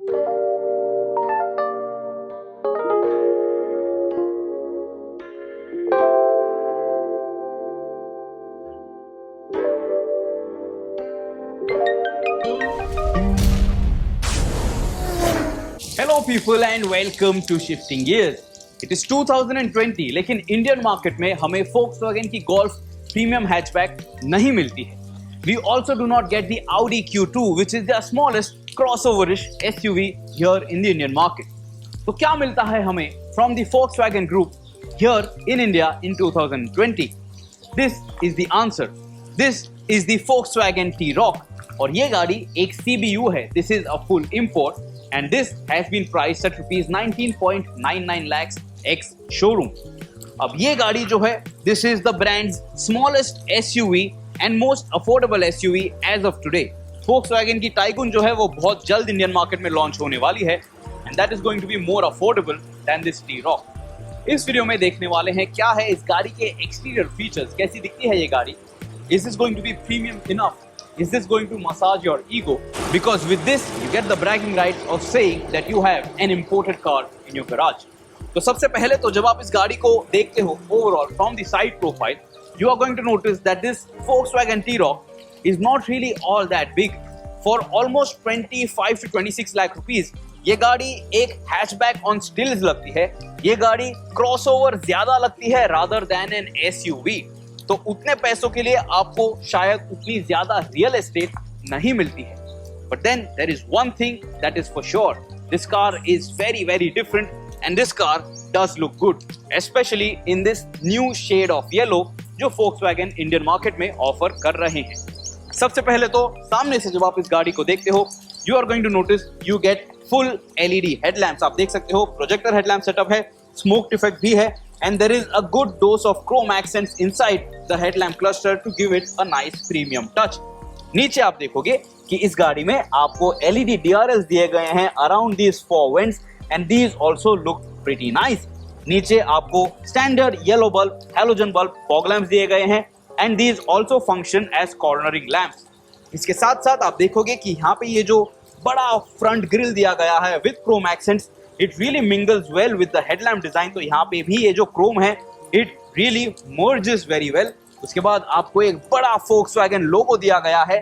Hello people and welcome to Shifting Gears. It is 2020 लेकिन Indian market में हमें Volkswagen की Golf प्रीमियम हैचबैक नहीं मिलती है. We also do not get the Audi Q2 which is the smallest crossover-ish SUV here in the Indian market. तो क्या मिलता है हमें from the Volkswagen Group here in India in 2020? This is the answer. This is the Volkswagen T-Roc और ये गाड़ी एक CBU है. This is a full import. And this has been priced at rupees 19.99 lakhs ex showroom. अब ये गाड़ी जो है, this is the brand's smallest SUV and most affordable SUV as of today. Volkswagen की Taygun जो है वो बहुत जल्द इंडियन मार्केट में लॉन्च होने वाली है and that is going to be more affordable than this T-Roc. इस वीडियो में देखने वाले हैं क्या है इस गाड़ी के एक्सटीरियर फीचर्स, कैसी दिखती है ये गाड़ी. Is this going to be premium enough? Is this going to massage your ego? Because with this, you get the bragging rights of saying that you have an imported car in your garage. तो सबसे पहले तो जब आप इस गाड़ी को देखते हो overall from the side profile, you are going to notice that this Volkswagen T-Roc is not really all that big. For almost 25 to 26 lakh rupees, ये गाड़ी एक hatchback on stills लगती है. ये गाड़ी crossover ज़्यादा लगती है rather than an SUV. तो उतने पैसों के लिए आपको शायद उतनी ज्यादा रियल एस्टेट नहीं मिलती है. But then there is one thing that is for sure, this car is very very different and this car does look good, specially in this new shade of yellow जो Volkswagen Indian market में offer कर रहे हैं. सबसे पहले तो सामने से जब आप इस गाड़ी को देखते हो, you are going to notice you get full LED headlamps. आप देख सकते हो प्रोजेक्टर हेडलैम्प सेटअप है, स्मोक इफेक्ट भी है. And there is a good dose of chrome accents inside the headlamp cluster to give it a nice premium touch. नीचे आप देखोगे कि इस गाड़ी में आपको LED DRLs दिए गए हैं around these four vents and these also look pretty nice. नीचे आपको standard yellow bulb, halogen bulb, fog lamps दिए गए हैं and these also function as cornering lamps. इसके साथ साथ आप देखोगे कि यहाँ पे ये जो बड़ा front grille दिया गया है with chrome accents, it really mingles well with the headlamp design. तो यहाँ पे भी ये जो chrome है, it really merges very well. उसके बाद आपको एक बड़ा Volkswagen logo दिया गया है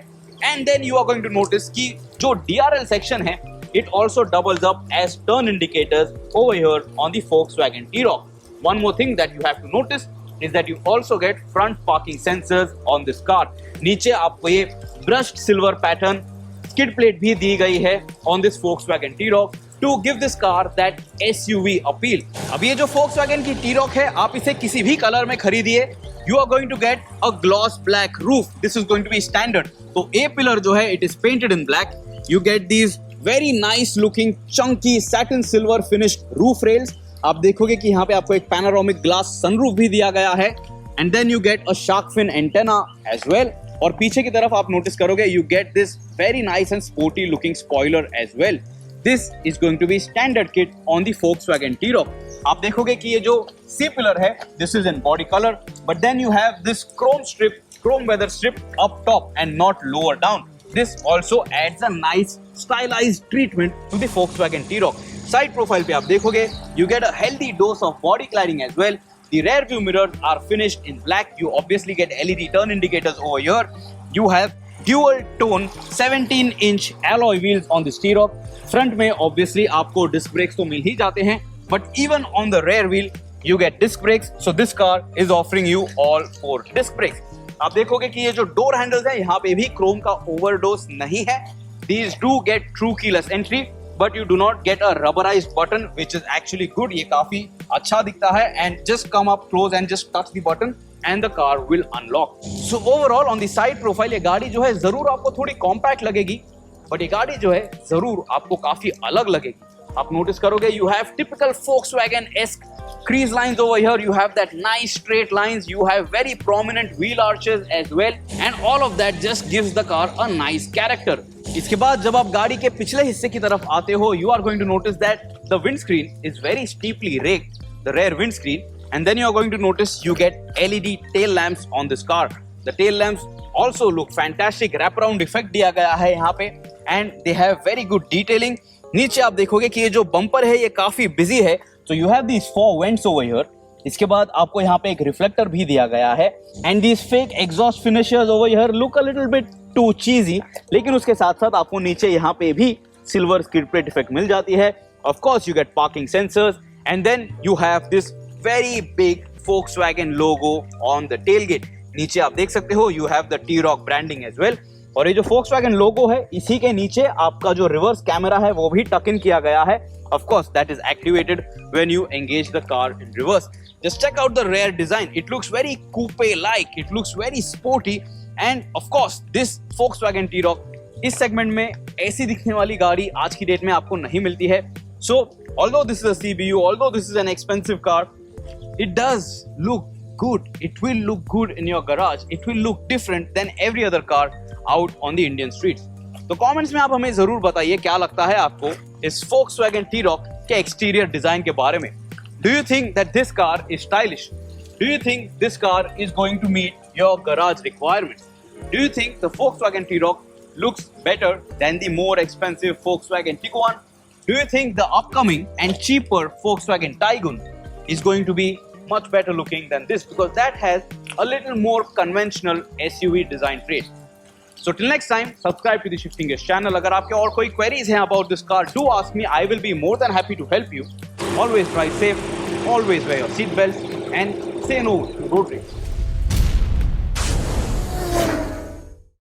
and then you are going to notice कि जो DRL section है, it also doubles up as turn indicators over here on the Volkswagen T-Roc. One more thing that you have to notice is that you also get front parking sensors on this car. नीचे आपको ये brushed silver pattern skid plate भी दी गई है on this Volkswagen T-Roc to give this car that SUV appeal. अब ये जो Volkswagen की T-Roc है, आप इसे किसी भी कलर में खरीदिए, you are going to get a gloss black roof. This is going to be standard. तो A pillar जो है, it is painted in black. You get these very nice looking chunky satin silver finished roof rails. आप देखोगे कि यहाँ पे आपको एक panoramic glass sunroof भी दिया गया है and then you get a shark fin antenna as well. और पीछे की तरफ आप नोटिस करोगे you get this very nice and sporty looking spoiler as well. This is going to be standard kit on the Volkswagen T-Roc. आप देखोगे कि ये जो C pillar है, this is in body color, but then you have this chrome strip, chrome weather strip up top and not lower down. This also adds a nice stylized treatment to the Volkswagen T-Roc. Side profile पे आप देखोगे, you get a healthy dose of body cladding as well. The rear view mirrors are finished in black. You obviously get LED turn indicators over here. You have dual tone 17-inch alloy wheels on this T-Roc. Front में obviously आपको disc brakes तो मिल ही जाते हैं, but even on the rear wheel you get disc brakes. So this car is offering you all 4 disc brakes. आप देखोगे कि ये जो डोर हैंडल्स हैं, यहाँ पे भी क्रोम का ओवरडोज नहीं है. These do get true keyless entry, but you do not get a rubberized button, which is actually good. ये काफी अच्छा दिखता है and just come up close and just touch the button and the car will unlock. So overall on the side profile ये गाड़ी जो है जरूर आपको थोड़ी कॉम्पैक्ट लगेगी, बट ये गाड़ी जो है जरूर आपको काफी अलग लगेगी. आप नोटिस करोगे you have typical Volkswagen-esque crease lines over here. You have that nice straight lines. You have very prominent wheel arches as well, and all of that just gives the car a nice character. इसके बाद जब आप गाड़ी के पिछले हिस्से की तरफ आते हो, you are going to notice that the windscreen is very steeply raked, the rear windscreen, and then you are going to notice you get LED tail lamps on this car. The tail lamps also look fantastic. Wraparound effect दिया गया है यहाँ पे, and they have very good detailing. नीचे आप देखोगे कि ये जो बम्पर है ये काफी बिजी है, तो you have these 4 vents over here. इसके बाद आपको यहाँ पे एक रिफ्लेक्टर भी दिया गया है and these fake exhaust finishers over here look a little bit too cheesy, लेकिन उसके साथ साथ आपको नीचे यहाँ पे भी सिल्वर स्किड प्लेट इफेक्ट मिल जाती है। Of course you get parking sensors and then you have this very big Volkswagen logo on the tailgate। नीचे आप देख सकते हो you have the T-Roc branding as well। और ये जो Volkswagen लोगो है इसी के नीचे आपका जो रिवर्स कैमरा है वो भी टक इन किया गया है। Of course that is activated when you engage the car in reverse। Just check out the rear design, it looks very coupe-like, it looks very sporty and of course this Volkswagen T-Roc इस segment में ऐसी दिखने वाली गाड़ी आज की date में आपको नहीं मिलती है। So although this is a CBU, although this is an expensive car, it does look good, it will look good in your garage, it will look different than every other car out on the Indian streets। तो comments में आप हमें जरूर बताइए क्या लगता है आपको इस Volkswagen T-Roc के एक्सटीरियर डिजाइन के बारे में। Do you think that this car is stylish? Do you think this car is going to meet your garage requirements? Do you think the Volkswagen T-Roc looks better than the more expensive Volkswagen Tiguan? Do you think the upcoming and cheaper Volkswagen Tiguan is going to be much better looking than this, because that has a little more conventional SUV design trait? So till next time, subscribe to the Shifting Gears channel। अगर आपके और कोई queries हैं about this car, do ask me, I will be more than happy to help you। Always drive safe, always wear your seat belts and say no to road rage।